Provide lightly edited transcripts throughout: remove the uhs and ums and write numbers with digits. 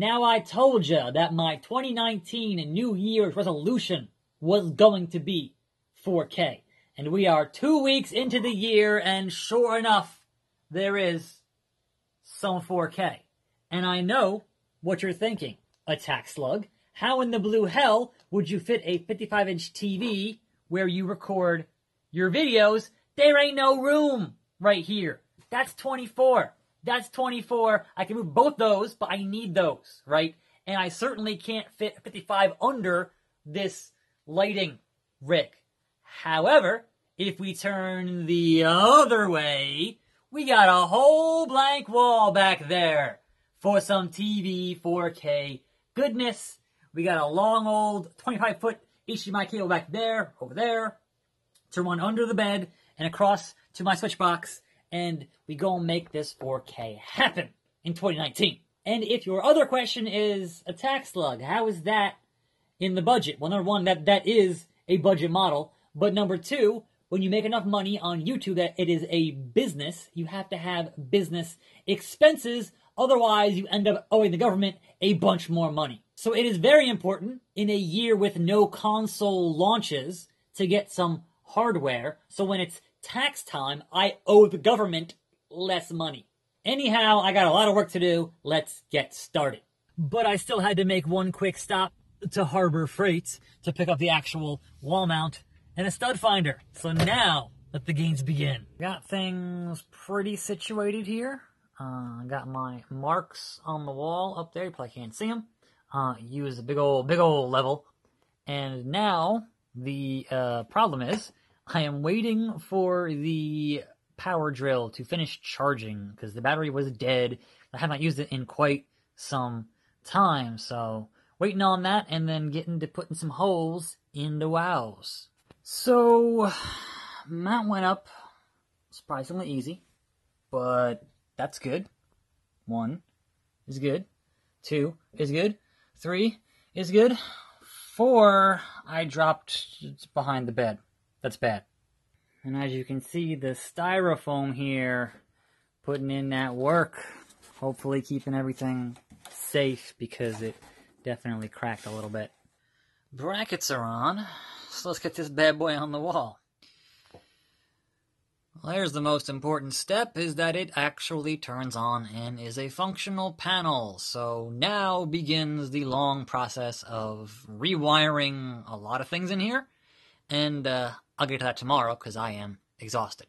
Now I told you that my 2019 New Year's resolution was going to be 4K. And we are 2 weeks into the year, and sure enough, there is some 4K. And I know what you're thinking, Attack Slug. How in the blue hell would you fit a 55-inch TV where you record your videos? There ain't no room right here. That's 24. That's 24. I can move both those, but I need those, right? And I certainly can't fit 55 under this lighting rig. However, if we turn the other way, we got a whole blank wall back there for some TV 4K goodness. We got a long old 25-foot HDMI cable back there, over there, to run under the bed and across to my switch box. And we gonna make this 4K happen in 2019. And if your other question is Attack Slug, how is that in the budget? Well, number one, that is a budget model. But number two, when you make enough money on YouTube that it is a business, you have to have business expenses. Otherwise, you end up owing the government a bunch more money. So it is very important in a year with no console launches to get some hardware. So when it's tax time, I owe the government less money. Anyhow, I got a lot of work to do. Let's get started. But I still had to make one quick stop to Harbor Freight to pick up the actual wall mount and a stud finder. So now, let the games begin. Got things pretty situated here. Got my marks on the wall up there. You probably can't see them. Use a big old level. And now, the problem is, I am waiting for the power drill to finish charging because the battery was dead. I have not used it in quite some time, so waiting on that and then getting to putting some holes in the wows. So, mount went up surprisingly easy, but that's good. 1 is good. 2 is good. 3 is good. 4, I dropped behind the bed. That's bad. And as you can see, the styrofoam here, putting in that work, hopefully keeping everything safe because it definitely cracked a little bit. Brackets are on, so let's get this bad boy on the wall. Well, here's the most important step, is that it actually turns on and is a functional panel. So now begins the long process of rewiring a lot of things in here. And I'll get to that tomorrow because I am exhausted.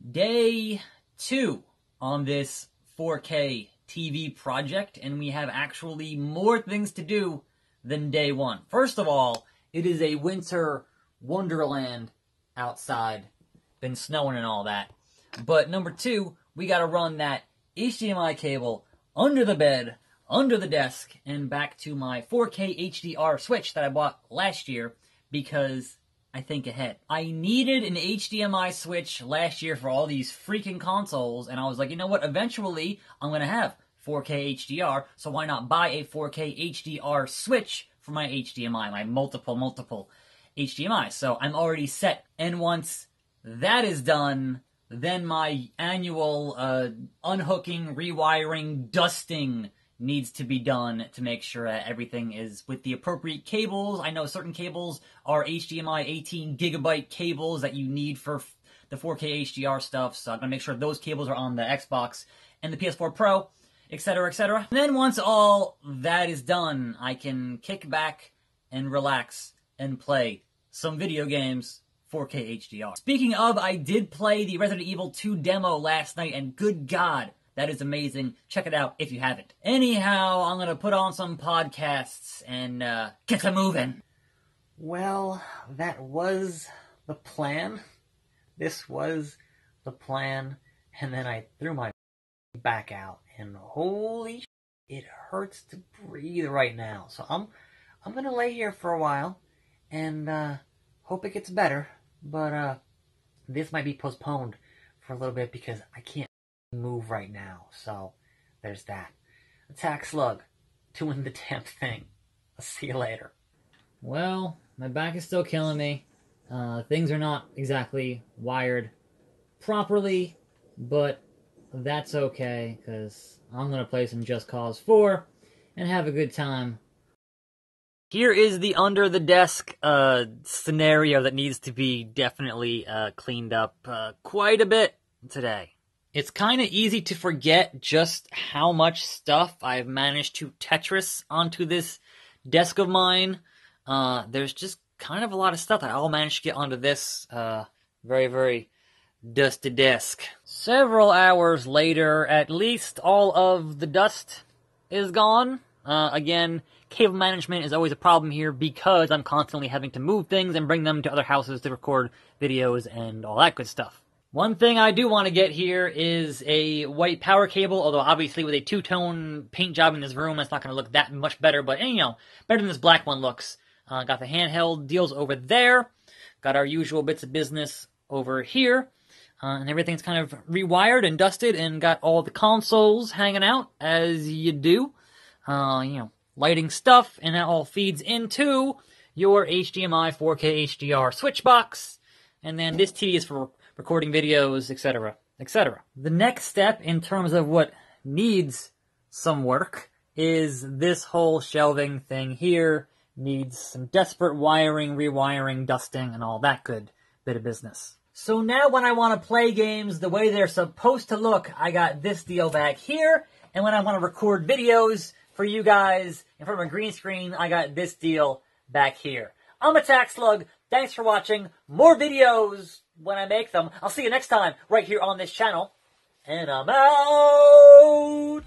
Day 2 on this 4K TV project, and we have actually more things to do than day 1. First of all, it is a winter wonderland outside. Been snowing and all that. But number 2, we got to run that HDMI cable under the bed, under the desk, and back to my 4K HDR switch that I bought last year because I think ahead. I needed an HDMI switch last year for all these freaking consoles, and I was like, you know what, eventually I'm going to have 4K HDR, so why not buy a 4K HDR switch for my HDMI, my multiple HDMI. So I'm already set, and once that is done, then my annual unhooking, rewiring, dusting needs to be done to make sure that everything is with the appropriate cables. I know certain cables are HDMI 18 gigabyte cables that you need for the 4K HDR stuff, so I'm going to make sure those cables are on the Xbox and the PS4 Pro, etc., etc. And then once all that is done, I can kick back and relax and play some video games 4K HDR. Speaking of, I did play the Resident Evil 2 demo last night, and good God, that is amazing. Check it out if you haven't. Anyhow, I'm going to put on some podcasts and get to moving. Well, that was the plan. This was the plan. And then I threw my back out. And holy shit, it hurts to breathe right now. So I'm going to lay here for a while and hope it gets better. But this might be postponed for a little bit because I can't move right now. So there's that. Attack Slug, doing the damn thing. I'll see you later. Well, my back is still killing me. Things are not exactly wired properly, but that's okay because I'm going to play some Just Cause 4 and have a good time. Here is the under the desk scenario that needs to be definitely cleaned up quite a bit today. It's kind of easy to forget just how much stuff I've managed to Tetris onto this desk of mine. There's just kind of a lot of stuff that I'll manage to get onto this very, very dusty desk. Several hours later, at least all of the dust is gone. Again, cable management is always a problem here because I'm constantly having to move things and bring them to other houses to record videos and all that good stuff. One thing I do want to get here is a white power cable, although obviously with a two-tone paint job in this room, it's not going to look that much better, but you know, better than this black one looks. Got the handheld deals over there. Got our usual bits of business over here. And everything's kind of rewired and dusted and got all the consoles hanging out, as you do. You know, lighting stuff, and that all feeds into your HDMI 4K HDR switch box. And then this TV is for recording videos, etc., etc. The next step in terms of what needs some work is this whole shelving thing here. Needs some desperate wiring, rewiring, dusting, and all that good bit of business. So now when I want to play games the way they're supposed to look, I got this deal back here. And when I want to record videos for you guys in front of a green screen, I got this deal back here. I'm Attack Slug. Thanks for watching. More videos when I make them. I'll see you next time right here on this channel. And I'm out!